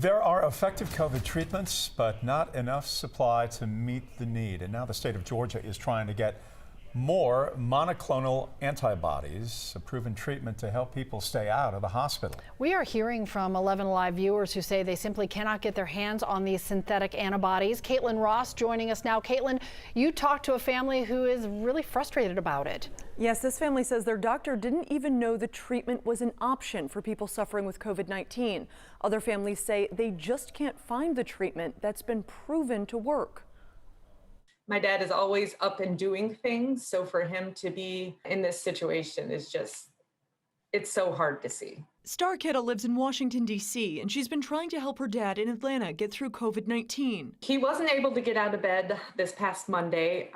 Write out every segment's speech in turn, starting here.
There are effective COVID treatments, but not enough supply to meet the need. And now the state of Georgia is trying to get more monoclonal antibodies, a proven treatment to help people stay out of the hospital. We are hearing from 11 Alive viewers who say they simply cannot get their hands on these synthetic antibodies. Caitlin Ross joining us now. Caitlin, you talked to a family who is really frustrated about it. Yes, this family says their doctor didn't even know the treatment was an option for people suffering with COVID-19. Other families say they just can't find the treatment that's been proven to work. My dad is always up and doing things, so for him to be in this situation is just, it's so hard to see. Starr Kidda lives in Washington, D.C., and she's been trying to help her dad in Atlanta get through COVID-19. He wasn't able to get out of bed this past Monday.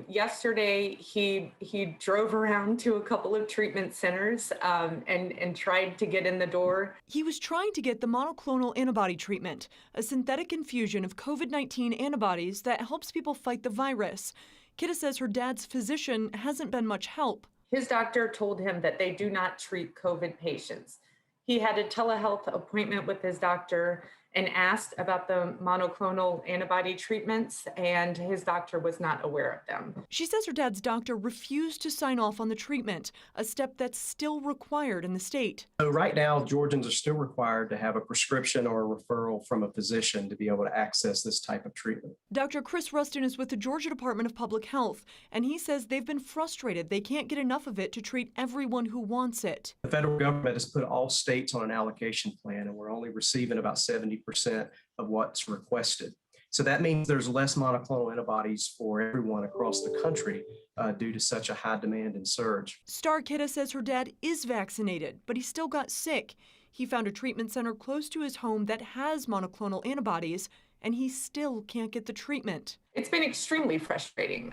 Yesterday, he drove around to a couple of treatment centers and tried to get in the door. He was trying to get the monoclonal antibody treatment, a synthetic infusion of COVID-19 antibodies that helps people fight the virus. Kidda says her dad's physician hasn't been much help. His doctor told him that they do not treat COVID patients. He had a telehealth appointment with his doctor and asked about the monoclonal antibody treatments, and his doctor was not aware of them. She says her dad's doctor refused to sign off on the treatment, a step that's still required in the state. So right now, Georgians are still required to have a prescription or a referral from a physician to be able to access this type of treatment. Dr. Chris Rustin is with the Georgia Department of Public Health, and he says they've been frustrated they can't get enough of it to treat everyone who wants it. The federal government has put all states on an allocation plan, and we're only receiving about 70% of what's requested. So that means there's less monoclonal antibodies for everyone across the country due to such a high demand and surge. Starr Kidda says her dad is vaccinated, but he still got sick. He found a treatment center close to his home that has monoclonal antibodies, and he still can't get the treatment. It's been extremely frustrating.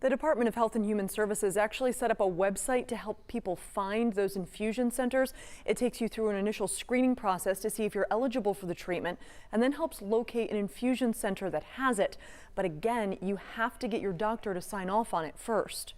The Department of Health and Human Services actually set up a website to help people find those infusion centers. It takes you through an initial screening process to see if you're eligible for the treatment, and then helps locate an infusion center that has it. But again, you have to get your doctor to sign off on it first.